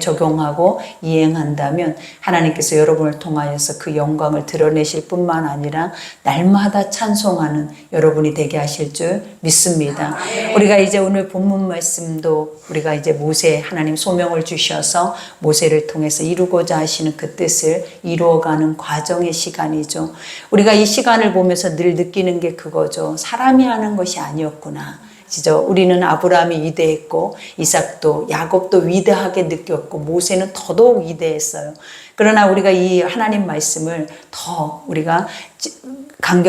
적용하고 이행한다면 하나님께서 여러분을 통하여서 그 영광을 드러내실 뿐만 아니라 날마다 찬송하는 여러분이 되게 하실 줄 믿습니다. 우리가 이제 오늘 본문 말씀도 우리가 이제 모세 하나님 소명을 주셔서 모세를 통해서 이루고자 하시는 그 뜻을 이루어가는 과정의 시간이죠. 우리가 이 시간을 보면서 늘 느끼는 게 그거죠. 사람이 하는 것이 아니었구나. 진짜 우리는 아브라함이 위대했고 이삭도 야곱도 위대하게 느꼈고 모세는 더더욱 위대했어요. 그러나 우리가 이 하나님 말씀을 더 우리가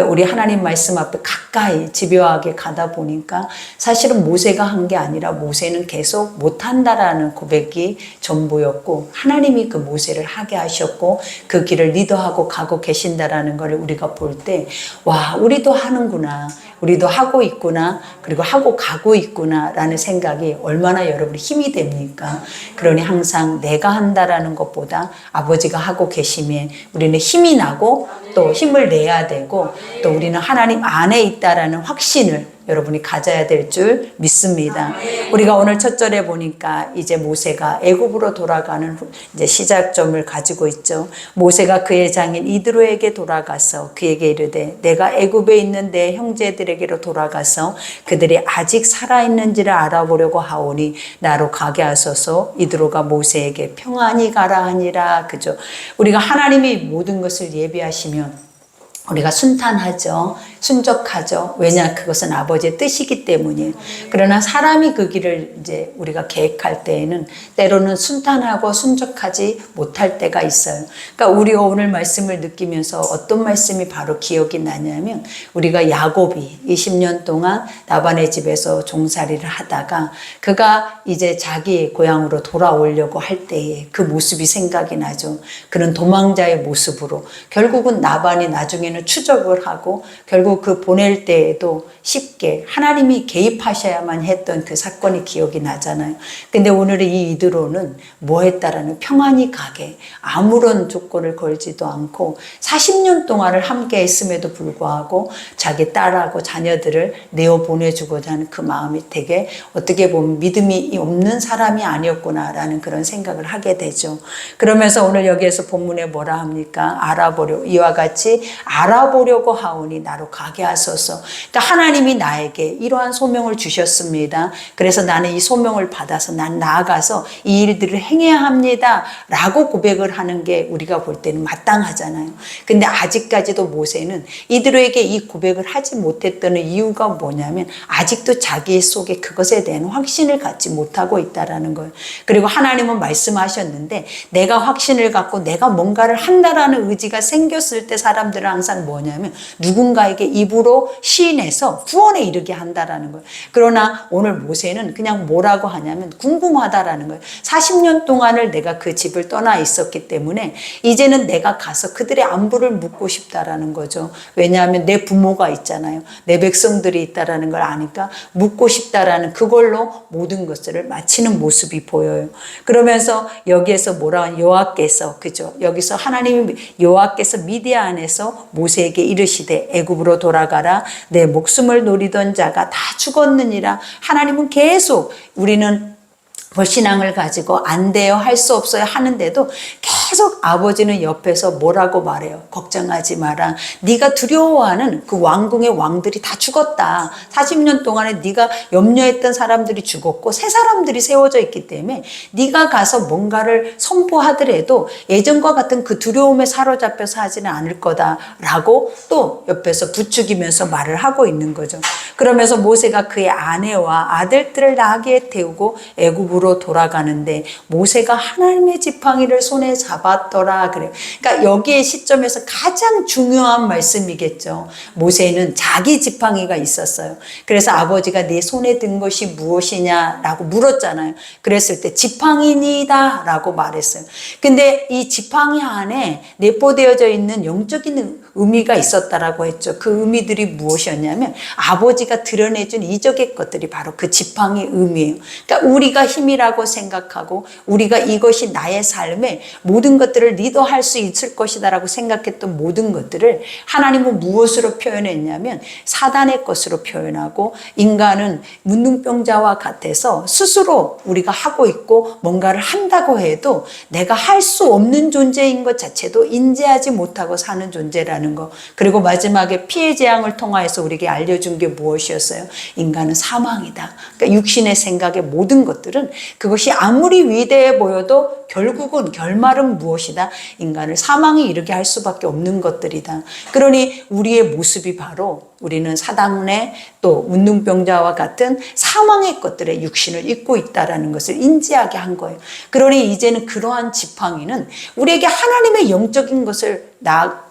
우리 하나님 말씀 앞에 가까이 집요하게 가다 보니까 사실은 모세가 한 게 아니라 모세는 계속 못한다라는 고백이 전부였고 하나님이 그 모세를 하게 하셨고 그 길을 리더하고 가고 계신다라는 걸 우리가 볼 때 와, 우리도 하는구나. 우리도 하고 있구나. 그리고 하고 가고 있구나 라는 생각이 얼마나 여러분이 힘이 됩니까? 그러니 항상 내가 한다라는 것보다 아버지가 하고 계심에 우리는 힘이 나고 또 힘을 내야 되고 또 우리는 하나님 안에 있다라는 확신을 여러분이 가져야 될 줄 믿습니다. 우리가 오늘 첫 절에 보니까 이제 모세가 애굽으로 돌아가는 이제 시작점을 가지고 있죠. 모세가 그의 장인 이드로에게 돌아가서 그에게 이르되 내가 애굽에 있는 내 형제들에게로 돌아가서 그들이 아직 살아있는지를 알아보려고 하오니 나로 가게 하소서. 이드로가 모세에게 평안히 가라 하니라. 그죠? 우리가 하나님이 모든 것을 예비하시면 우리가 순탄하죠. 순적하죠. 왜냐? 그것은 아버지의 뜻이기 때문이에요. 그러나 사람이 그 길을 이제 우리가 계획할 때에는 때로는 순탄하고 순적하지 못할 때가 있어요. 그러니까 우리가 오늘 말씀을 느끼면서 어떤 말씀이 바로 기억이 나냐면 우리가 야곱이 20년 동안 라반의 집에서 종살이를 하다가 그가 이제 자기 고향으로 돌아오려고 할 때에 그 모습이 생각이 나죠. 그는 도망자의 모습으로 결국은 라반이 나중에는 추적을 하고 결국 그 보낼 때에도 쉽게 하나님이 개입하셔야만 했던 그 사건이 기억이 나잖아요. 근데 오늘의 이 이드로는 뭐 했다라는 평안히 가게 아무런 조건을 걸지도 않고 40년 동안을 함께 했음에도 불구하고 자기 딸하고 자녀들을 내어 보내주고자 하는 그 마음이 되게 어떻게 보면 믿음이 없는 사람이 아니었구나라는 그런 생각을 하게 되죠. 그러면서 오늘 여기에서 본문에 뭐라 합니까? 이와 같이 알아보려고 하오니 나로 가게 하소서. 그러니까 하나님이 나에게 이러한 소명을 주셨습니다. 그래서 나는 이 소명을 받아서 난 나아가서 이 일들을 행해야 합니다 라고 고백을 하는 게 우리가 볼 때는 마땅하잖아요. 근데 아직까지도 모세는 이들에게 이 고백을 하지 못했던 이유가 뭐냐면 아직도 자기 속에 그것에 대한 확신을 갖지 못하고 있다라는 거예요. 그리고 하나님은 말씀하셨는데 내가 확신을 갖고 내가 뭔가를 한다라는 의지가 생겼을 때 사람들은 항상 뭐냐면 누군가에게 입으로 시인해서 구원에 이르게 한다라는 거예요. 그러나 오늘 모세는 그냥 뭐라고 하냐면 궁금하다라는 거예요. 40년 동안을 내가 그 집을 떠나 있었기 때문에 이제는 내가 가서 그들의 안부를 묻고 싶다라는 거죠. 왜냐하면 내 부모가 있잖아요. 내 백성들이 있다라는 걸 아니까 묻고 싶다라는 그걸로 모든 것을 마치는 모습이 보여요. 그러면서 여기에서 여호와께서 그죠? 여기서 하나님이 여호와께서 미디안에서 모세에게 이르시되 애굽으로 돌아가라. 내 목숨을 노리던 자가 다 죽었느니라. 하나님은 계속 우리는 신앙을 가지고 안 돼요, 할 수 없어요 하는데도 계속 아버지는 옆에서 뭐라고 말해요? 걱정하지 마라. 네가 두려워하는 그 왕궁의 왕들이 다 죽었다. 40년 동안에 네가 염려했던 사람들이 죽었고 새 사람들이 세워져 있기 때문에 네가 가서 뭔가를 선포하더라도 예전과 같은 그 두려움에 사로잡혀서 하지는 않을 거다라고 또 옆에서 부추기면서 말을 하고 있는 거죠. 그러면서 모세가 그의 아내와 아들들을 나귀에 태우고 애굽으로 돌아가는데 모세가 하나님의 지팡이를 손에 잡았더라 그래요. 그러니까 여기에 시점에서 가장 중요한 말씀이겠죠. 모세는 자기 지팡이가 있었어요. 그래서 아버지가 네 손에 든 것이 무엇이냐라고 물었잖아요. 그랬을 때 지팡이니다 라고 말했어요. 근데 이 지팡이 안에 내포되어져 있는 영적인 의미가 있었다라고 했죠. 그 의미들이 무엇이었냐면 아버지가 드러내준 이적의 것들이 바로 그 지팡이 의미예요. 그러니까 우리가 힘이라고 생각하고 우리가 이것이 나의 삶의 모든 모든 것들을 리더할 수 있을 것이다라고 생각했던 모든 것들을 하나님은 무엇으로 표현했냐면 사단의 것으로 표현하고, 인간은 문둥병자와 같아서 스스로 우리가 하고 있고 뭔가를 한다고 해도 내가 할 수 없는 존재인 것 자체도 인지하지 못하고 사는 존재라는 거. 그리고 마지막에 피해 재앙을 통하여서 우리에게 알려준 게 무엇이었어요? 인간은 사망이다. 그러니까 육신의 생각의 모든 것들은 그것이 아무리 위대해 보여도 결국은 결말은 무엇이다? 인간을 사망에 이르게 할 수밖에 없는 것들이다. 그러니 우리의 모습이 바로, 우리는 사단의 또 문둥병자와 같은 사망의 것들의 육신을 입고 있다라는 것을 인지하게 한 거예요. 그러니 이제는 그러한 지팡이는 우리에게 하나님의 영적인 것을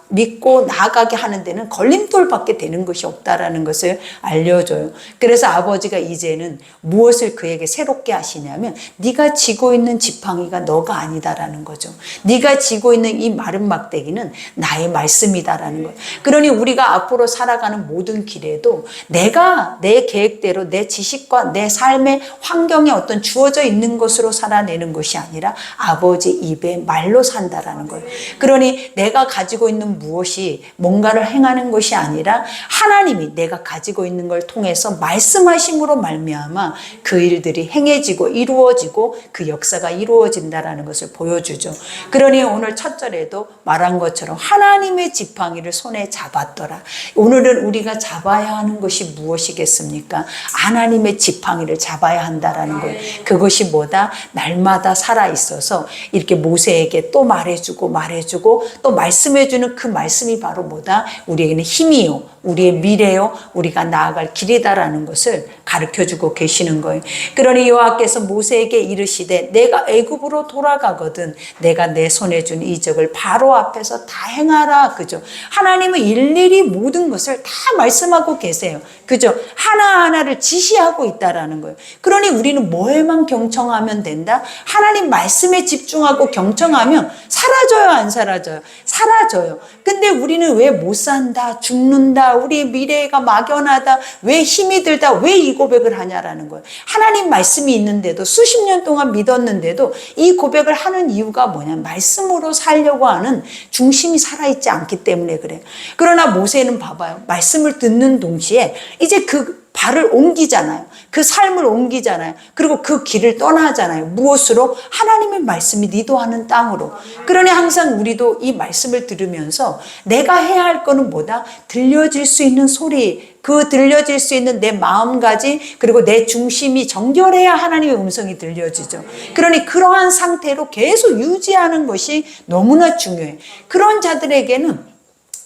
믿고 나아가게 하는 데는 걸림돌밖에 되는 것이 없다라는 것을 알려줘요. 그래서 아버지가 이제는 무엇을 그에게 새롭게 하시냐면, 네가 쥐고 있는 지팡이가 너가 아니다라는 거죠. 네가 쥐고 있는 이 마른 막대기는 나의 말씀이다라는 거예요. 그러니 우리가 앞으로 살아가는 모든 길에도 내가 내 계획대로 내 지식과 내 삶의 환경에 어떤 주어져 있는 것으로 살아내는 것이 아니라 아버지 입의 말로 산다라는 거예요. 그러니 내가 가지고 있는 무엇이 뭔가를 행하는 것이 아니라 하나님이 내가 가지고 있는 걸 통해서 말씀하심으로 말미암아 그 일들이 행해지고 이루어지고 그 역사가 이루어진다라는 것을 보여주죠. 그러니 오늘 첫 절에도 말한 것처럼 하나님의 지팡이를 손에 잡았더라. 오늘은 우리가 잡아야 하는 것이 무엇이겠습니까? 하나님의 지팡이를 잡아야 한다라는 거예요. 그것이 뭐다? 날마다 살아있어서 이렇게 모세에게 또 말해주고 또 말씀해주는 그 말씀이 바로 뭐다? 우리에게는 힘이요, 우리의 미래요, 우리가 나아갈 길이다라는 것을 가르쳐주고 계시는 거예요. 그러니 여호와께서 모세에게 이르시되 내가 애굽으로 돌아가거든 내가 내 손에 준 이적을 바로 앞에서 다 행하라. 그죠? 하나님은 일일이 모든 것을 다 말씀하고 계세요. 그죠? 하나하나를 지시하고 있다라는 거예요. 그러니 우리는 뭐에만 경청하면 된다? 하나님 말씀에 집중하고 경청하면 사라져요, 안 사라져요? 사라져요. 근데 우리는 왜 못 산다, 죽는다, 우리 미래가 막연하다, 왜 힘이 들다, 왜 이 고백을 하냐라는 거예요. 하나님 말씀이 있는데도 수십 년 동안 믿었는데도 이 고백을 하는 이유가 뭐냐? 말씀으로 살려고 하는 중심이 살아있지 않기 때문에 그래요. 그러나 모세는 봐봐요. 말씀을 듣는 동시에 이제 그 발을 옮기잖아요. 그 삶을 옮기잖아요. 그리고 그 길을 떠나잖아요. 무엇으로? 하나님의 말씀이 리도하는 땅으로. 그러니 항상 우리도 이 말씀을 들으면서 내가 해야 할 거는 뭐다? 들려질 수 있는 소리, 그 들려질 수 있는 내 마음가짐, 그리고 내 중심이 정결해야 하나님의 음성이 들려지죠. 그러니 그러한 상태로 계속 유지하는 것이 너무나 중요해요. 그런 자들에게는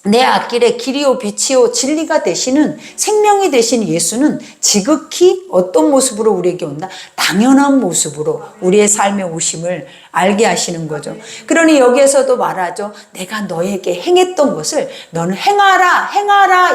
내 앞길에 길이요 빛이요 진리가 되시는, 생명이 되신 예수는 지극히 어떤 모습으로 우리에게 온다? 당연한 모습으로 우리의 삶에 오심을 알게 하시는 거죠. 그러니 여기에서도 말하죠. 내가 너에게 행했던 것을 너는 행하라.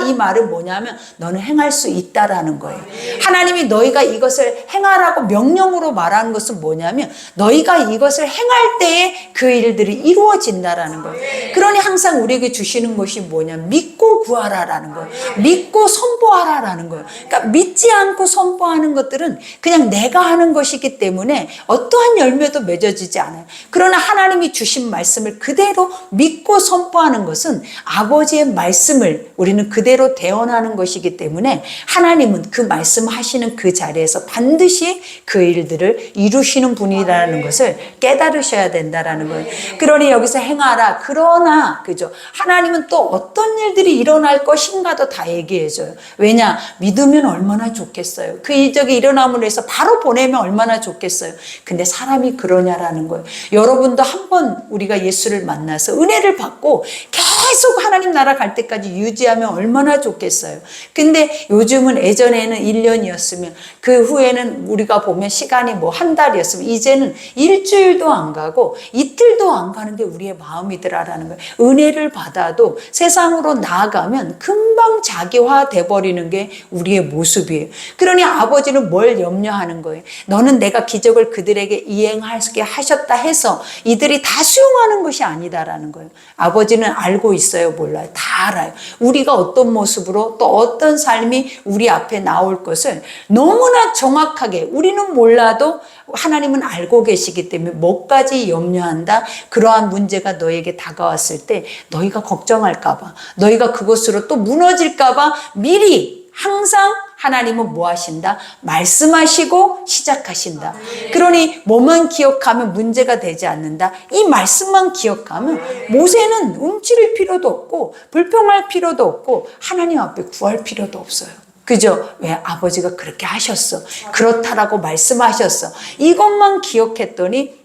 이 말은 뭐냐면 너는 행할 수 있다라는 거예요. 하나님이 너희가 이것을 행하라고 명령으로 말하는 것은 뭐냐면 너희가 이것을 행할 때에 그 일들이 이루어진다라는 거예요. 그러니 항상 우리에게 주시는 것이 뭐냐면 믿고 구하라라는 거예요. 믿고 선포하라라는 거예요. 그러니까 믿지 않고 선포하는 것들은 그냥 내가 하는 것이기 때문에 어떠한 열매도 맺어지지 않아요. 그러나 하나님이 주신 말씀을 그대로 믿고 선포하는 것은 아버지의 말씀을 우리는 그대로 대언하는 것이기 때문에 하나님은 그 말씀하시는 그 자리에서 반드시 그 일들을 이루시는 분이라는 것을 깨달으셔야 된다라는 거예요. 그러니 여기서 행하라. 그러나 그죠? 하나님은 또 어떤 일들이 일어날 것인가도 다 얘기해줘요. 왜냐? 믿으면 얼마나 좋겠어요. 그 이적이 일어남으로 해서 바로 보내면 얼마나 좋겠어요. 근데 사람이 그러냐라는 거예요. 여러분도 한번 우리가 예수를 만나서 은혜를 받고 계속 하나님 나라 갈 때까지 유지하면 얼마나 좋겠어요. 근데 요즘은 예전에는 1년이었으면 그 후에는 우리가 보면 시간이 뭐 한 달이었으면 이제는 일주일도 안 가고 이틀도 안 가는 게 우리의 마음이더라라는 거예요. 은혜를 받아도 세상으로 나아가면 금방 자기화 돼버리는 게 우리의 모습이에요. 그러니 아버지는 뭘 염려하는 거예요? 너는 내가 기적을 그들에게 이행하게 하셨다 해서 이들이 다 수용하는 것이 아니다라는 거예요. 아버지는 알고 있어요. 있어요? 몰라요? 다 알아요. 우리가 어떤 모습으로 또 어떤 삶이 우리 앞에 나올 것을 너무나 정확하게, 우리는 몰라도 하나님은 알고 계시기 때문에 뭐까지 염려한다? 그러한 문제가 너에게 다가왔을 때 너희가 걱정할까 봐, 너희가 그것으로 또 무너질까 봐 미리 항상 하나님은 뭐 하신다? 말씀하시고 시작하신다. 그러니 뭐만 기억하면 문제가 되지 않는다. 이 말씀만 기억하면 모세는 움츠릴 필요도 없고 불평할 필요도 없고 하나님 앞에 구할 필요도 없어요. 그죠? 왜? 아버지가 그렇게 하셨어. 그렇다라고 말씀하셨어. 이것만 기억했더니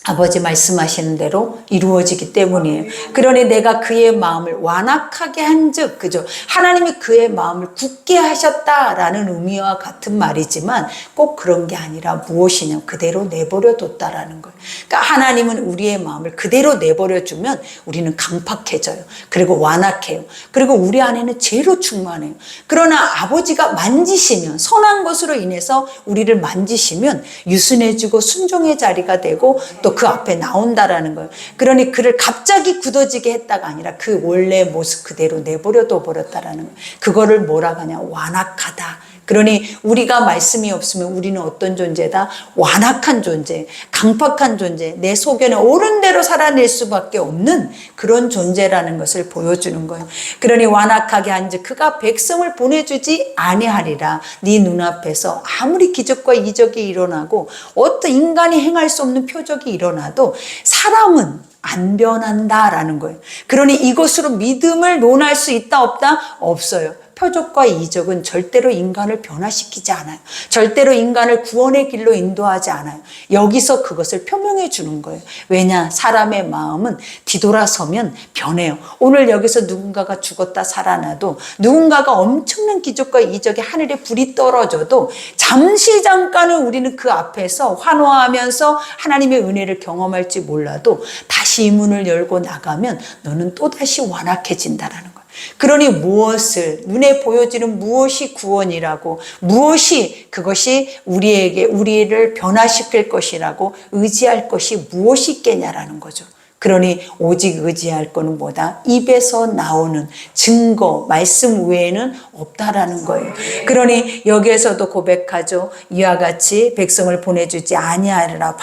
아버지 말씀하시는 대로 이루어지기 때문이에요. 그러니 내가 그의 마음을 완악하게 한즉, 그죠? 하나님이 그의 마음을 굳게 하셨다라는 의미와 같은 말이지만 꼭 그런 게 아니라 무엇이냐? 그대로 내버려 뒀다라는 거예요. 그러니까 하나님은 우리의 마음을 그대로 내버려 주면 우리는 강팍해져요. 그리고 완악해요. 그리고 우리 안에는 죄로 충만해요. 그러나 아버지가 만지시면, 선한 것으로 인해서 우리를 만지시면 유순해지고 순종의 자리가 되고 또 그 앞에 나온다라는 거예요. 그러니 그를 갑자기 굳어지게 했다가 아니라 그 원래 모습 그대로 내버려둬 버렸다라는 거예요. 그거를 뭐라 하냐? 완악하다. 그러니 우리가 말씀이 없으면 우리는 어떤 존재다? 완악한 존재, 강팍한 존재, 내 소견에 옳은 대로 살아낼 수밖에 없는 그런 존재라는 것을 보여주는 거예요. 그러니 완악하게 한즉 그가 백성을 보내주지 아니하리라. 네 눈앞에서 아무리 기적과 이적이 일어나고 어떤 인간이 행할 수 없는 표적이 일어나도 사람은 안 변한다라는 거예요. 그러니 이것으로 믿음을 논할 수 있다 없다? 없어요. 표적과 이적은 절대로 인간을 변화시키지 않아요. 절대로 인간을 구원의 길로 인도하지 않아요. 여기서 그것을 표명해 주는 거예요. 왜냐? 사람의 마음은 뒤돌아서면 변해요. 오늘 여기서 누군가가 죽었다 살아나도, 누군가가 엄청난 기적과 이적에 하늘에 불이 떨어져도 잠시 잠깐은 우리는 그 앞에서 환호하면서 하나님의 은혜를 경험할지 몰라도 다시 이 문을 열고 나가면 너는 또다시 완악해진다라는 거예요. 그러니 무엇을, 눈에 보여지는 무엇이 구원이라고, 무엇이 그것이 우리를 변화시킬 것이라고 의지할 것이 무엇이 있겠냐라는 거죠. 그러니 오직 의지할 거는 뭐다? 입에서 나오는 증거, 말씀 외에는 없다라는 거예요. 그러니 여기에서도 고백하죠. 이와 같이 백성을 보내주지 아니하리라.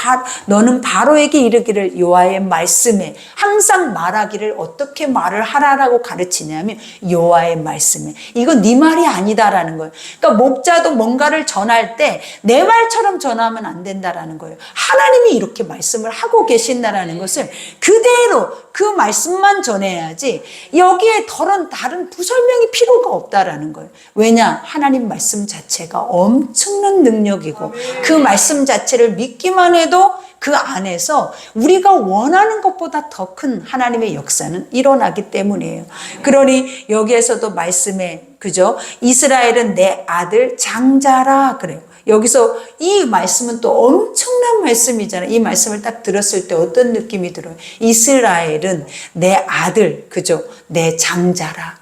너는 바로에게 이르기를 여호와의 말씀에, 항상 말하기를 어떻게 말을 하라라고 가르치냐면 여호와의 말씀에. 이건 네 말이 아니다라는 거예요. 그러니까 목자도 뭔가를 전할 때 내 말처럼 전하면 안 된다라는 거예요. 하나님이 이렇게 말씀을 하고 계신다라는 것을 그대로 그 말씀만 전해야지 여기에 다른 부설명이 필요가 없다라는 거예요. 왜냐? 하나님 말씀 자체가 엄청난 능력이고 그 말씀 자체를 믿기만 해도 그 안에서 우리가 원하는 것보다 더 큰 하나님의 역사는 일어나기 때문이에요. 그러니 여기에서도 말씀에, 그죠? 이스라엘은 내 아들 장자라 그래요. 여기서 이 말씀은 또 엄청난 말씀이잖아요. 이 말씀을 딱 들었을 때 어떤 느낌이 들어요? 이스라엘은 내 아들, 그죠? 내 장자라.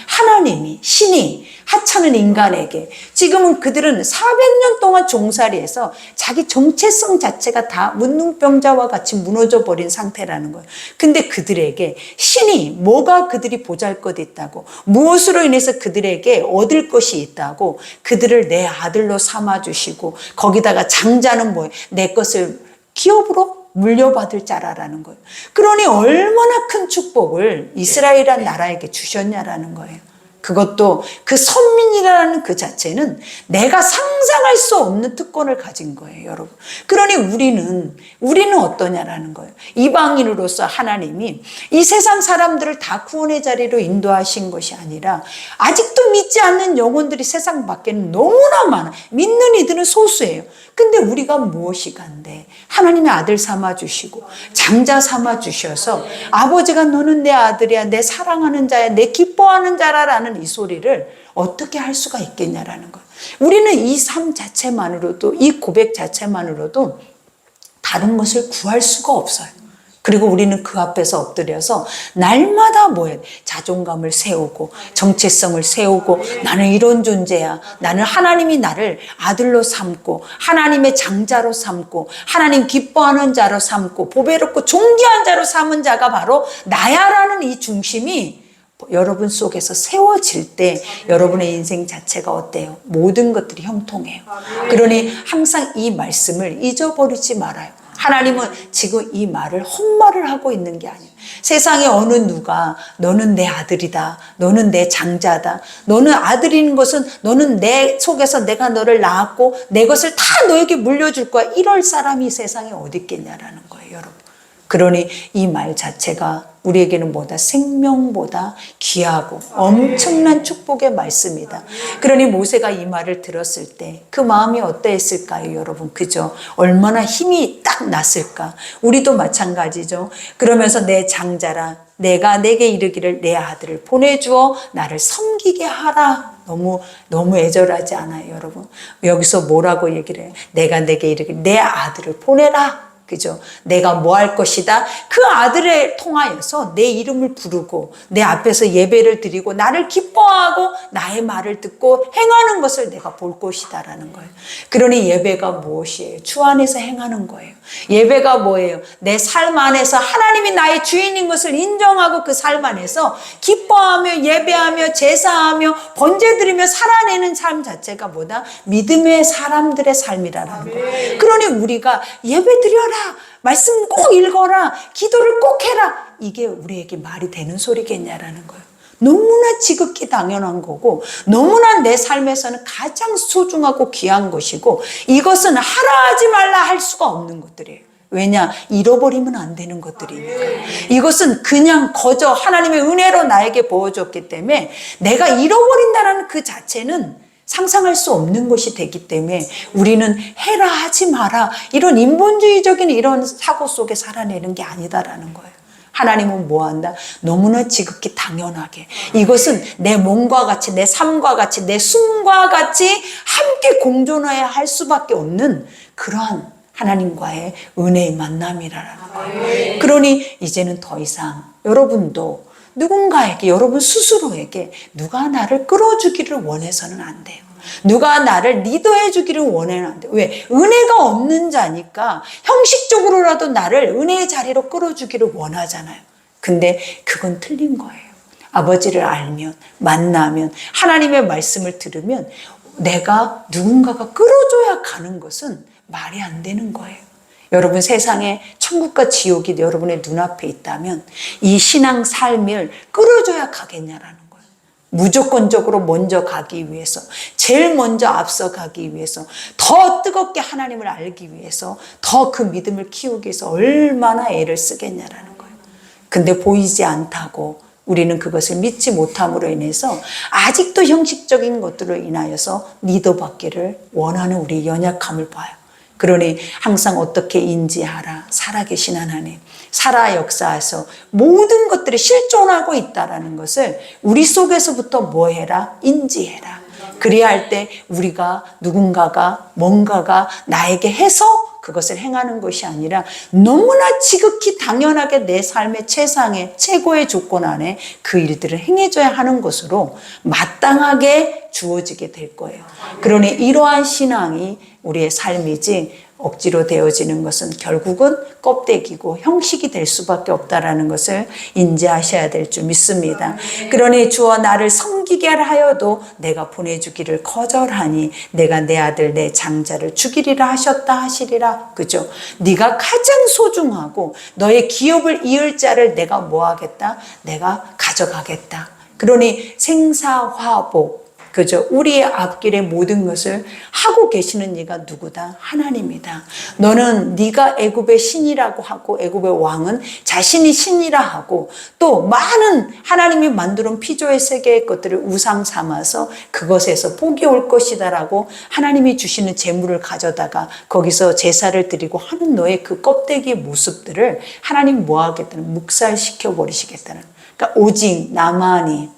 하나님이, 신이 하찮은 인간에게, 지금은 그들은 400년 동안 종살이해서 자기 정체성 자체가 다 문둥병자와 같이 무너져 버린 상태라는 거예요. 근데 그들에게 신이, 뭐가 그들이 보잘것 있다고, 무엇으로 인해서 그들에게 얻을 것이 있다고 그들을 내 아들로 삼아주시고, 거기다가 장자는 뭐예요? 내 것을 기업으로 물려받을 자라라는 거예요. 그러니 얼마나 큰 축복을 이스라엘이라는 나라에게 주셨냐라는 거예요. 그것도 그 선민이라는 그 자체는 내가 상상할 수 없는 특권을 가진 거예요, 여러분. 그러니 우리는 어떠냐라는 거예요. 이방인으로서 하나님이 이 세상 사람들을 다 구원의 자리로 인도하신 것이 아니라 아직도 믿지 않는 영혼들이 세상 밖에는 너무나 많아. 믿는 이들은 소수예요. 근데 우리가 무엇이 간데 하나님의 아들 삼아주시고 장자 삼아주셔서 아버지가 너는 내 아들이야, 내 사랑하는 자야, 내 기뻐하는 자라라는 이 소리를 어떻게 할 수가 있겠냐라는 거예요. 우리는 이 삶 자체만으로도, 이 고백 자체만으로도 다른 것을 구할 수가 없어요. 그리고 우리는 그 앞에서 엎드려서 날마다 뭐해? 자존감을 세우고 정체성을 세우고 나는 이런 존재야. 나는 하나님이 나를 아들로 삼고 하나님의 장자로 삼고 하나님 기뻐하는 자로 삼고 보배롭고 존귀한 자로 삼은 자가 바로 나야라는 이 중심이 여러분 속에서 세워질 때 여러분의 인생 자체가 어때요? 모든 것들이 형통해요. 그러니 항상 이 말씀을 잊어버리지 말아요. 하나님은 지금 이 말을 헛말을 하고 있는 게 아니에요. 세상에 어느 누가 너는 내 아들이다. 너는 내 장자다. 너는 아들인 것은 너는 내 속에서 내가 너를 낳았고 내 것을 다 너에게 물려줄 거야. 이럴 사람이 세상에 어디 있겠냐라는 거예요, 여러분. 그러니 이 말 자체가 우리에게는 뭐다? 생명보다 귀하고 엄청난 축복의 말씀이다. 그러니 모세가 이 말을 들었을 때 그 마음이 어떠했을까요, 여러분? 그죠? 얼마나 힘이 딱 났을까? 우리도 마찬가지죠. 그러면서 내 장자라 내가 내게 이르기를 내 아들을 보내주어 나를 섬기게 하라. 너무 애절하지 않아요, 여러분? 여기서 뭐라고 얘기를 해요? 내가 내게 이르기를 내 아들을 보내라. 그죠? 내가 뭐 할 것이다. 그 아들을 통하여서 내 이름을 부르고 내 앞에서 예배를 드리고 나를 기뻐하고 나의 말을 듣고 행하는 것을 내가 볼 것이다라는 거예요. 그러니 예배가 무엇이에요? 주 안에서 행하는 거예요. 예배가 뭐예요? 내 삶 안에서 하나님이 나의 주인인 것을 인정하고 그 삶 안에서 기뻐하며 예배하며 제사하며 번제드리며 살아내는 삶 자체가 뭐다? 믿음의 사람들의 삶이라는 거예요. 그러니 우리가 예배 드려라. 말씀 꼭 읽어라. 기도를 꼭 해라. 이게 우리에게 말이 되는 소리겠냐라는 거예요. 너무나 지극히 당연한 거고 너무나 내 삶에서는 가장 소중하고 귀한 것이고 이것은 하라 하지 말라 할 수가 없는 것들이에요. 왜냐? 잃어버리면 안 되는 것들이니까. 이것은 그냥 거저 하나님의 은혜로 나에게 부어줬기 때문에 내가 잃어버린다는 그 자체는 상상할 수 없는 것이 되기 때문에 우리는 해라 하지 마라 이런 인본주의적인 이런 사고 속에 살아내는 게 아니다라는 거예요. 하나님은 뭐 한다? 너무나 지극히 당연하게 이것은 내 몸과 같이 내 삶과 같이 내 숨과 같이 함께 공존해야 할 수밖에 없는 그러한 하나님과의 은혜의 만남이라는 거예요. 그러니 이제는 더 이상 여러분도 누군가에게 여러분 스스로에게 누가 나를 끌어주기를 원해서는 안 돼요. 누가 나를 리더해 주기를 원해는 안 돼요. 왜? 은혜가 없는 자니까 형식적으로라도 나를 은혜의 자리로 끌어주기를 원하잖아요. 근데 그건 틀린 거예요. 아버지를 알면 만나면 하나님의 말씀을 들으면 내가 누군가가 끌어줘야 가는 것은 말이 안 되는 거예요. 여러분 세상에 천국과 지옥이 여러분의 눈앞에 있다면 이 신앙 삶을 끌어줘야 가겠냐라는 거예요. 무조건적으로 먼저 가기 위해서 제일 먼저 앞서 가기 위해서 더 뜨겁게 하나님을 알기 위해서 더 그 믿음을 키우기 위해서 얼마나 애를 쓰겠냐라는 거예요. 근데 보이지 않다고 우리는 그것을 믿지 못함으로 인해서 아직도 형식적인 것들로 인하여서 리더받기를 원하는 우리 연약함을 봐요. 그러니 항상 어떻게 인지하라. 살아계신 하나님, 살아 역사에서 모든 것들이 실존하고 있다는 것을 우리 속에서부터 뭐 해라? 인지해라. 그래야 할 때 우리가 누군가가 뭔가가 나에게 해서 그것을 행하는 것이 아니라 너무나 지극히 당연하게 내 삶의 최상의 최고의 조건 안에 그 일들을 행해줘야 하는 것으로 마땅하게 주어지게 될 거예요. 그러니 이러한 신앙이 우리의 삶이지 억지로 되어지는 것은 결국은 껍데기고 형식이 될 수밖에 없다라는 것을 인지하셔야 될 줄 믿습니다. 그러니 주어 나를 섬기게 하여도 내가 보내주기를 거절하니 내가 내 아들 내 장자를 죽이리라 하셨다 하시리라. 그죠? 네가 가장 소중하고 너의 기업을 이을 자를 내가 뭐 하겠다? 내가 가져가겠다. 그러니 생사화복 그죠? 우리의 앞길의 모든 것을 하고 계시는 이가 누구다? 하나님이다. 너는 네가 애굽의 신이라고 하고 애굽의 왕은 자신이 신이라 하고 또 많은 하나님이 만드는 피조의 세계의 것들을 우상 삼아서 그것에서 복이 올 것이다라고 하나님이 주시는 재물을 가져다가 거기서 제사를 드리고 하는 너의 그 껍데기 모습들을 하나님 뭐 하겠다는 묵살시켜 버리시겠다는. 그러니까 오직 나만이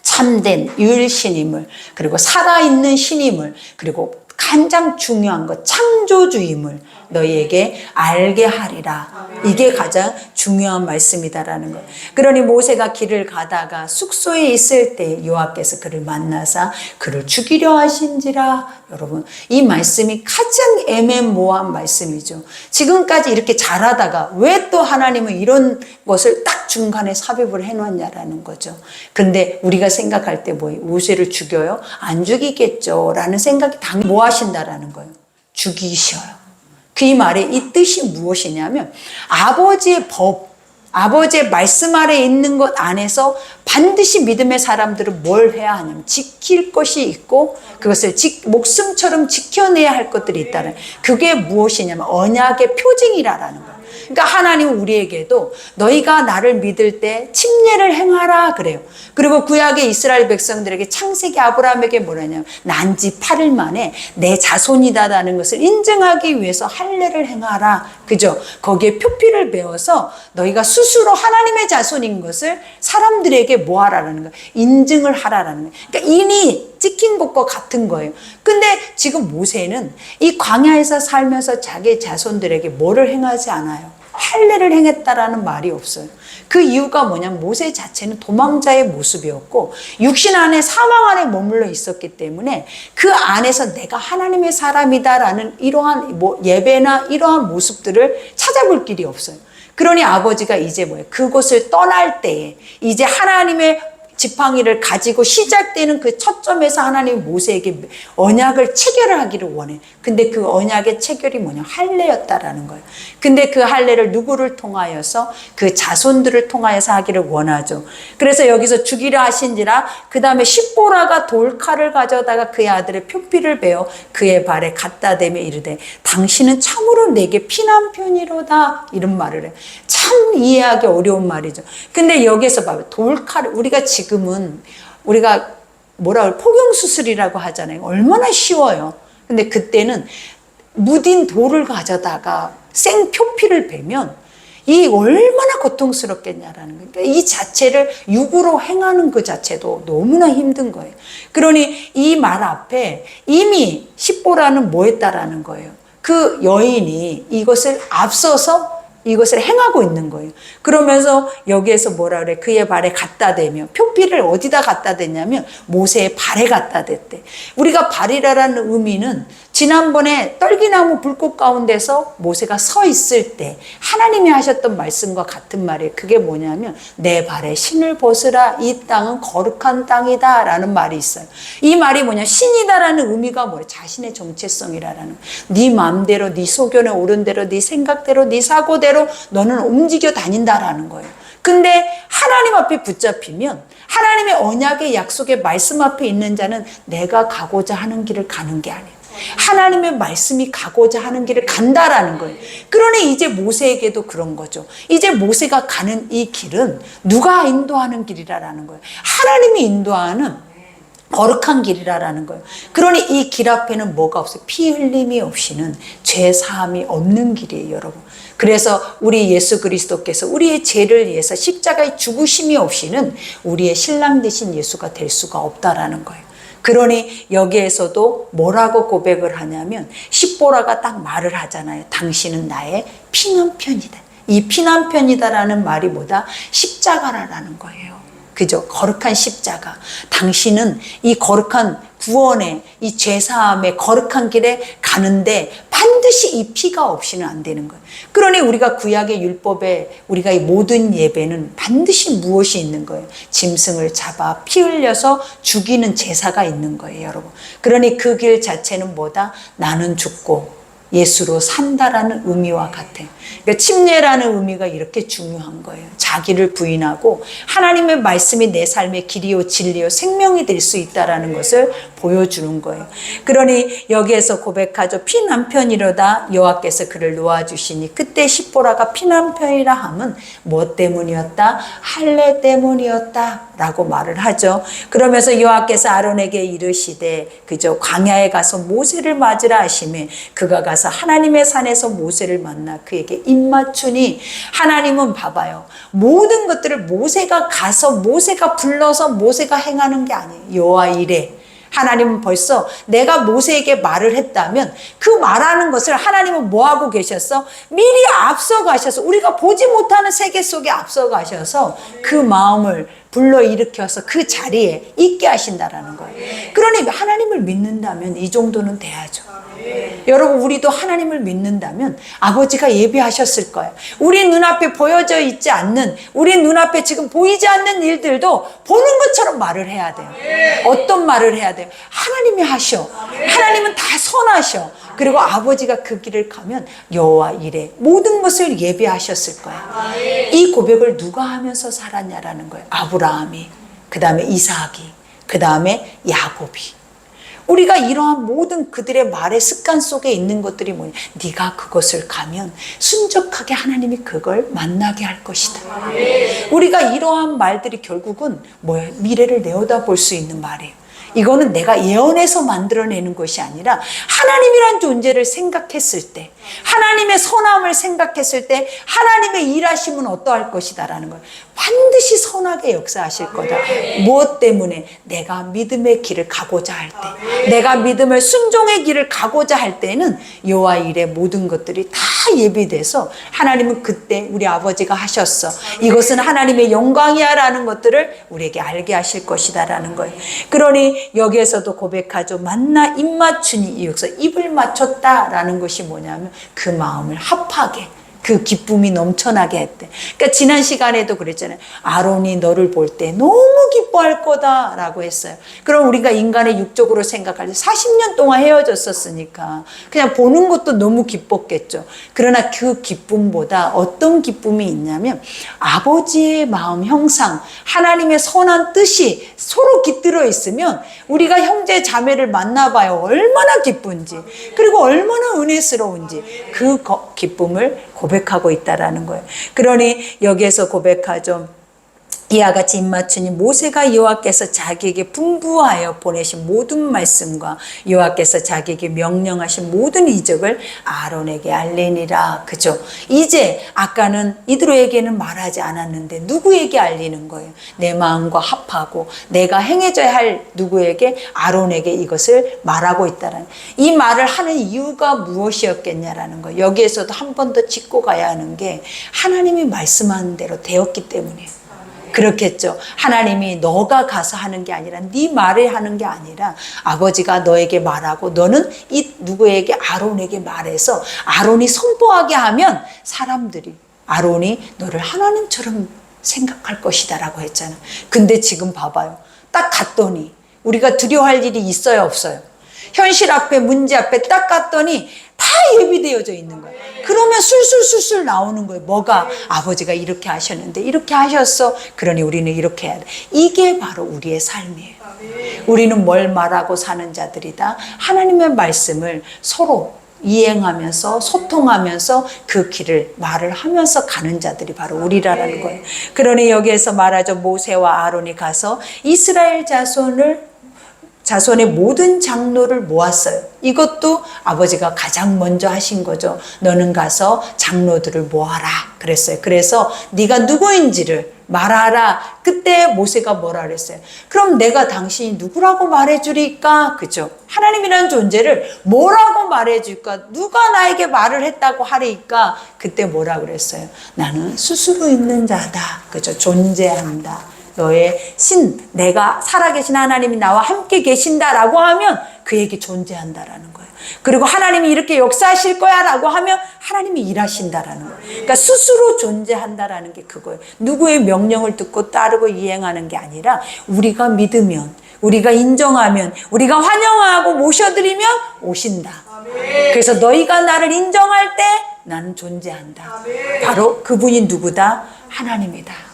참된 유일신임을 그리고 살아있는 신임을 그리고 가장 중요한 것 창조주임을 너희에게 알게 하리라. 이게 가장 중요한 말씀이다라는 거예요. 그러니 모세가 길을 가다가 숙소에 있을 때 여호와께서 그를 만나사 그를 죽이려 하신지라. 여러분, 이 말씀이 가장 애매모호한 말씀이죠. 지금까지 이렇게 잘하다가 왜 또 하나님은 이런 것을 딱 중간에 삽입을 해놨냐라는 거죠. 그런데 우리가 생각할 때 뭐예요? 모세를 죽여요? 안 죽이겠죠 라는 생각이 당연히 뭐 하신다라는 거예요? 죽이셔요. 그 이 말의 이 뜻이 무엇이냐면 아버지의 법, 아버지의 말씀 아래 있는 것 안에서 반드시 믿음의 사람들은 뭘 해야 하냐면 지킬 것이 있고 그것을 목숨처럼 지켜내야 할 것들이 있다는, 그게 무엇이냐면 언약의 표징이라는 거예요. 그러니까 하나님은 우리에게도 너희가 나를 믿을 때 침례를 행하라 그래요. 그리고 구약의 이스라엘 백성들에게 창세기 아브라함에게 뭐라냐면 난지 8일 만에 내 자손이다라는 것을 인증하기 위해서 할례를 행하라. 그죠? 거기에 표피를 베어서 너희가 스스로 하나님의 자손인 것을 사람들에게 뭐 하라라는 거예요? 인증을 하라라는 거예요. 그러니까 인이 찍힌 것과 같은 거예요. 근데 지금 모세는 이 광야에서 살면서 자기 자손들에게 뭐를 행하지 않아요. 할례를 행했다라는 말이 없어요. 그 이유가 뭐냐면 모세 자체는 도망자의 모습이었고 육신 안에 사망 안에 머물러 있었기 때문에 그 안에서 내가 하나님의 사람이다라는 이러한 예배나 이러한 모습들을 찾아볼 길이 없어요. 그러니 아버지가 이제 뭐예요? 그곳을 떠날 때에 이제 하나님의 지팡이를 가지고 시작되는 그 첫점에서 하나님이 모세에게 언약을 체결하기를 원해. 근데 그 언약의 체결이 뭐냐? 할례였다라는 거예요. 근데 그 할례를 누구를 통하여서? 그 자손들을 통하여서 하기를 원하죠. 그래서 여기서 죽이려 하신지라, 그 다음에 십보라가 돌칼을 가져다가 그의 아들의 표피를 베어 그의 발에 갖다 대며 이르되 당신은 참으로 내게 피난편이로다. 이런 말을 해. 참 이해하기 어려운 말이죠. 근데 여기서 봐요. 돌칼, 우리가 지금은 우리가 포경수술이라고 하잖아요. 얼마나 쉬워요. 근데 그때는 무딘 돌을 가져다가 생표피를 베면 이 얼마나 고통스럽겠냐라는 거예요. 그러니까 이 자체를 육으로 행하는 그 자체도 너무나 힘든 거예요. 그러니 이 말 앞에 이미 십보라는 뭐 했다라는 거예요. 그 여인이 이것을 앞서서 이것을 행하고 있는 거예요. 그러면서 여기에서 뭐라 그래? 그의 발에 갖다 대며, 표피를 어디다 갖다 댔냐면 모세의 발에 갖다 댔대. 우리가 발이라는 의미는 지난번에 떨기나무 불꽃 가운데서 모세가 서 있을 때 하나님이 하셨던 말씀과 같은 말이에요. 그게 뭐냐면 내 발에 신을 벗으라. 이 땅은 거룩한 땅이다 라는 말이 있어요. 이 말이 뭐냐? 신이다라는 의미가 뭐예요? 자신의 정체성이라는. 네 마음대로, 네 소견에 오른 대로, 네 생각대로, 네 사고대로 너는 움직여 다닌다라는 거예요. 근데 하나님 앞에 붙잡히면 하나님의 언약의 약속의 말씀 앞에 있는 자는 내가 가고자 하는 길을 가는 게 아니에요. 하나님의 말씀이 가고자 하는 길을 간다라는 거예요. 그러니 이제 모세에게도 그런 거죠. 이제 모세가 가는 이 길은 누가 인도하는 길이라는 거예요. 하나님이 인도하는 거룩한 길이라는 거예요. 그러니 이 길 앞에는 뭐가 없어요? 피 흘림이 없이는 죄 사함이 없는 길이에요, 여러분. 그래서 우리 예수 그리스도께서 우리의 죄를 위해서 십자가의 죽으심이 없이는 우리의 신랑 되신 예수가 될 수가 없다라는 거예요. 그러니 여기에서도 뭐라고 고백을 하냐면 십보라가 딱 말을 하잖아요. 당신은 나의 피난편이다. 이 피난편이다라는 말이 뭐다? 십자가라는 거예요. 그죠? 거룩한 십자가. 당신은 이 거룩한 구원의 이 죄사함의 거룩한 길에 가는데 반드시 이 피가 없이는 안 되는 거예요. 그러니 우리가 구약의 율법에 우리가 이 모든 예배는 반드시 무엇이 있는 거예요? 짐승을 잡아 피 흘려서 죽이는 제사가 있는 거예요, 여러분. 그러니 그 길 자체는 뭐다? 나는 죽고 예수로 산다라는 의미와 같아요. 그러니까 침례라는 의미가 이렇게 중요한 거예요. 자기를 부인하고 하나님의 말씀이 내 삶의 길이요 진리요 생명이 될 수 있다라는 것을 보여주는 거예요. 그러니 여기에서 고백하죠. 피난편이로다 여호와께서 그를 놓아주시니 그때 십보라가 피난편이라 함은 뭐 때문이었다? 할례 때문이었다 라고 말을 하죠. 그러면서 여호와께서 아론에게 이르시되 그저 광야에 가서 모세를 맞으라 하시매 그가 가서 하나님의 산에서 모세를 만나 그에게 입맞추니, 하나님은 봐봐요. 모든 것들을 모세가 가서 모세가 불러서 모세가 행하는 게 아니에요. 여호와 이래 하나님은 벌써 내가 모세에게 말을 했다면 그 말하는 것을 하나님은 뭐 하고 계셨어? 미리 앞서가셔서 우리가 보지 못하는 세계 속에 앞서가셔서 그 마음을 불러일으켜서 그 자리에 있게 하신다라는 거예요. 그러니 하나님을 믿는다면 이 정도는 돼야죠. 여러분, 우리도 하나님을 믿는다면 아버지가 예비하셨을 거예요. 우리 눈앞에 보여져 있지 않는, 우리 눈앞에 지금 보이지 않는 일들도 보는 것처럼 말을 해야 돼요. 어떤 말을 해야 돼요? 하나님이 하셔. 하나님은 다 선하셔. 그리고 아버지가 그 길을 가면 여호와 이레 모든 것을 예비하셨을 거예요. 이 고백을 누가 하면서 살았냐라는 거예요. 아브라함이, 그 다음에 이삭이, 그 다음에 야곱이. 우리가 이러한 모든 그들의 말의 습관 속에 있는 것들이 뭐냐? 네가 그것을 가면 순적하게 하나님이 그걸 만나게 할 것이다. 우리가 이러한 말들이 결국은 뭐예요? 미래를 내어다볼 수 있는 말이에요. 이거는 내가 예언해서 만들어내는 것이 아니라 하나님이란 존재를 생각했을 때, 하나님의 선함을 생각했을 때 하나님의 일하심은 어떠할 것이다라는 거예요. 반드시 선하게 역사하실 거다. 무엇 때문에? 내가 믿음의 길을 가고자 할 때, 내가 믿음을 순종의 길을 가고자 할 때는 여호와 일의 모든 것들이 다 예비돼서 하나님은 그때 우리 아버지가 하셨어. 이것은 하나님의 영광이야 라는 것들을 우리에게 알게 하실 것이다 라는 거예요. 그러니 여기에서도 고백하죠. 만나 입 맞추니 여기서 입을 맞췄다라는 것이 뭐냐면 그 마음을 합하게, 그 기쁨이 넘쳐나게 했대. 그러니까 지난 시간에도 그랬잖아요. 아론이 너를 볼 때 너무 기뻐할 거다라고 했어요. 그럼 우리가 인간의 육적으로 생각할 때 40년 동안 헤어졌었으니까 그냥 보는 것도 너무 기뻤겠죠. 그러나 그 기쁨보다 어떤 기쁨이 있냐면 아버지의 마음 형상, 하나님의 선한 뜻이 서로 깃들어 있으면 우리가 형제 자매를 만나봐요. 얼마나 기쁜지, 그리고 얼마나 은혜스러운지 그 기쁨을 고백하고 있다라는 거예요. 그러니 여기에서 고백하죠. 이와 같이 입맞추니 모세가 여호와께서 자기에게 분부하여 보내신 모든 말씀과 여호와께서 자기에게 명령하신 모든 이적을 아론에게 알리니라. 그죠? 이제 아까는 이드로에게는 말하지 않았는데 누구에게 알리는 거예요? 내 마음과 합하고 내가 행해져야 할 누구에게? 아론에게 이것을 말하고 있다라는, 이 말을 하는 이유가 무엇이었겠냐라는 거예요. 여기에서도 한 번 더 짚고 가야 하는 게 하나님이 말씀하는 대로 되었기 때문이에요. 그렇겠죠. 하나님이 너가 가서 하는 게 아니라, 네 말을 하는 게 아니라 아버지가 너에게 말하고 너는 이 누구에게? 아론에게 말해서 아론이 선포하게 하면 사람들이 아론이 너를 하나님처럼 생각할 것이다 라고 했잖아. 근데 지금 봐봐요. 딱 갔더니 우리가 두려워할 일이 있어요, 없어요? 현실 앞에, 문제 앞에 딱 갔더니 다 예비되어져 있는 거예요. 그러면 술술 나오는 거예요. 뭐가? 아버지가 이렇게 하셨는데 이렇게 하셨어. 그러니 우리는 이렇게 해야 돼. 이게 바로 우리의 삶이에요. 우리는 뭘 말하고 사는 자들이다. 하나님의 말씀을 서로 이행하면서 소통하면서 그 길을 말을 하면서 가는 자들이 바로 우리라는 거예요. 그러니 여기에서 말하죠. 모세와 아론이 가서 이스라엘 자손의 모든 장로를 모았어요. 이것도 아버지가 가장 먼저 하신 거죠. 너는 가서 장로들을 모아라 그랬어요. 그래서 네가 누구인지를 말하라. 그때 모세가 뭐라 그랬어요? 그럼 내가 당신이 누구라고 말해주리까? 그죠? 하나님이라는 존재를 뭐라고 말해줄까? 누가 나에게 말을 했다고 하리까? 그때 뭐라 그랬어요? 나는 스스로 있는 자다. 그죠? 존재한다. 너의 내가 살아계신 하나님이 나와 함께 계신다라고 하면 그에게 존재한다라는 거예요. 그리고 하나님이 이렇게 역사하실 거야 라고 하면 하나님이 일하신다라는 거예요. 그러니까 스스로 존재한다라는 게 그거예요. 누구의 명령을 듣고 따르고 이행하는 게 아니라 우리가 믿으면, 우리가 인정하면, 우리가 환영하고 모셔드리면 오신다. 그래서 너희가 나를 인정할 때 나는 존재한다. 바로 그분이 누구다? 하나님이다.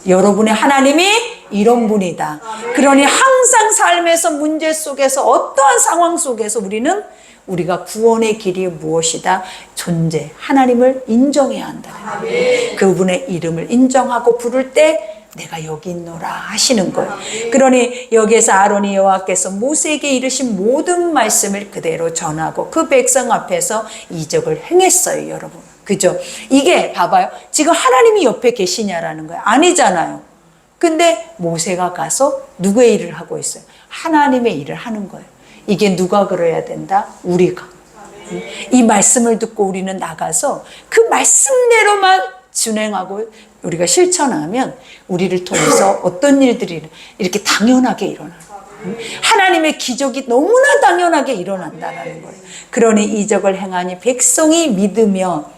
여러분의 하나님이 이런 분이다. 그러니 항상 삶에서 문제 속에서 어떠한 상황 속에서 우리가 구원의 길이 무엇이다? 존재, 하나님을 인정해야 한다. 그분의 이름을 인정하고 부를 때 내가 여기 있노라 하시는 거예요. 그러니 여기에서 아론이 여호와께서 모세에게 이르신 모든 말씀을 그대로 전하고 그 백성 앞에서 이적을 행했어요, 여러분. 그죠? 이게 봐봐요. 지금 하나님이 옆에 계시냐라는 거예요. 아니잖아요. 근데 모세가 가서 누구의 일을 하고 있어요? 하나님의 일을 하는 거예요. 이게 누가 그래야 된다? 우리가. 이 말씀을 듣고 우리는 나가서 그 말씀대로만 진행하고 우리가 실천하면 우리를 통해서 어떤 일들이 이렇게 당연하게 일어나요. 하나님의 기적이 너무나 당연하게 일어난다는 거예요. 그러니 이적을 행하니 백성이 믿으며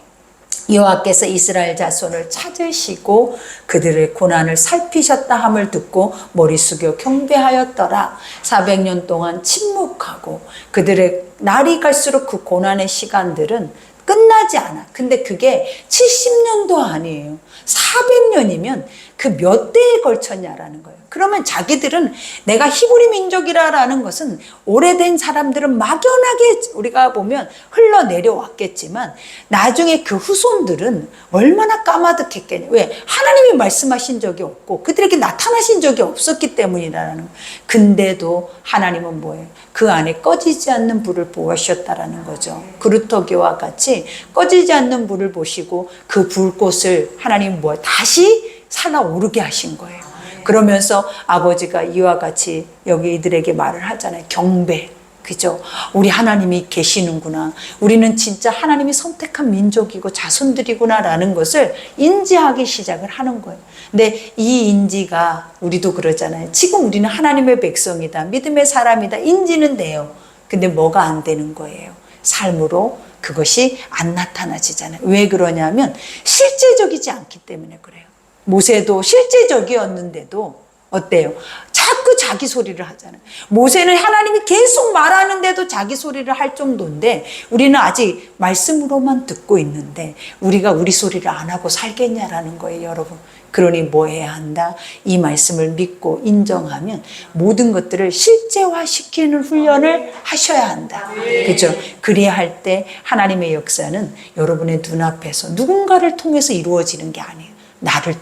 여호와께서 이스라엘 자손을 찾으시고 그들의 고난을 살피셨다 함을 듣고 머리 숙여 경배하였더라. 400년 동안 침묵하고 그들의 날이 갈수록 그 고난의 시간들은 끝나지 않아. 근데 그게 70년도 아니에요. 400년이면 그 몇 대에 걸쳤냐라는 거예요. 그러면 자기들은 내가 히브리 민족이라는 것은 오래된 사람들은 막연하게 우리가 보면 흘러내려왔겠지만 나중에 그 후손들은 얼마나 까마득했겠냐. 왜? 하나님이 말씀하신 적이 없고 그들에게 나타나신 적이 없었기 때문이라는 거예요. 근데도 하나님은 뭐예요? 그 안에 꺼지지 않는 불을 보시었다라는 거죠. 그루터기와 같이 꺼지지 않는 불을 보시고 그 불꽃을 하나님은 뭐예요? 다시 살아오르게 하신 거예요. 그러면서 아버지가 이와 같이 여기 이들에게 말을 하잖아요. 경배. 그죠? 우리 하나님이 계시는구나. 우리는 진짜 하나님이 선택한 민족이고 자손들이구나라는 것을 인지하기 시작을 하는 거예요. 근데 이 인지가 우리도 그러잖아요. 지금 우리는 하나님의 백성이다. 믿음의 사람이다. 인지는 돼요. 근데 뭐가 안 되는 거예요? 삶으로 그것이 안 나타나지잖아요. 왜 그러냐면 실제적이지 않기 때문에 그래요. 모세도 실제적이었는데도 어때요? 자꾸 자기 소리를 하잖아요. 모세는 하나님이 계속 말하는데도 자기 소리를 할 정도인데 우리는 아직 말씀으로만 듣고 있는데 우리가 우리 소리를 안 하고 살겠냐라는 거예요, 여러분. 그러니 뭐 해야 한다? 이 말씀을 믿고 인정하면 모든 것들을 실제화시키는 훈련을 하셔야 한다. 그렇죠? 그래야 할 때 하나님의 역사는 여러분의 눈앞에서 누군가를 통해서 이루어지는 게 아니에요. 나를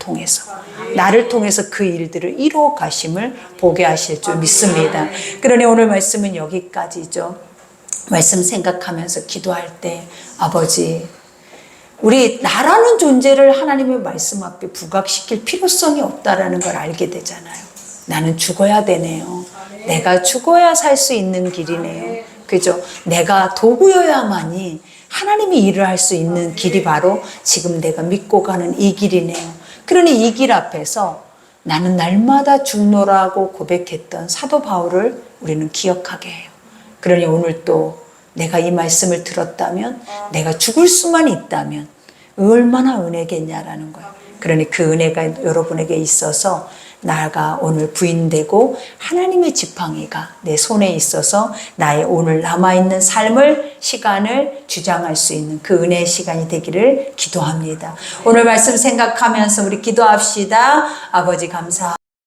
통해서 그 일들을 이루어 가심을 보게 하실 줄 믿습니다. 그러니 오늘 말씀은 여기까지죠. 말씀 생각하면서 기도할 때 아버지, 우리 나라는 존재를 하나님의 말씀 앞에 부각시킬 필요성이 없다라는 걸 알게 되잖아요. 나는 죽어야 되네요. 내가 죽어야 살 수 있는 길이네요. 그죠? 내가 도구여야만이 하나님이 일을 할 수 있는 길이 바로 지금 내가 믿고 가는 이 길이네요. 그러니 이 길 앞에서 나는 날마다 죽노라고 고백했던 사도 바울을 우리는 기억하게 해요. 그러니 오늘 또 내가 이 말씀을 들었다면, 내가 죽을 수만 있다면 얼마나 은혜겠냐라는 거예요. 그러니 그 은혜가 여러분에게 있어서 나가 오늘 부인되고 하나님의 지팡이가 내 손에 있어서 나의 오늘 남아있는 삶을, 시간을 주장할 수 있는 그 은혜의 시간이 되기를 기도합니다. 오늘 말씀 생각하면서 우리 기도합시다. 아버지 감사합니다.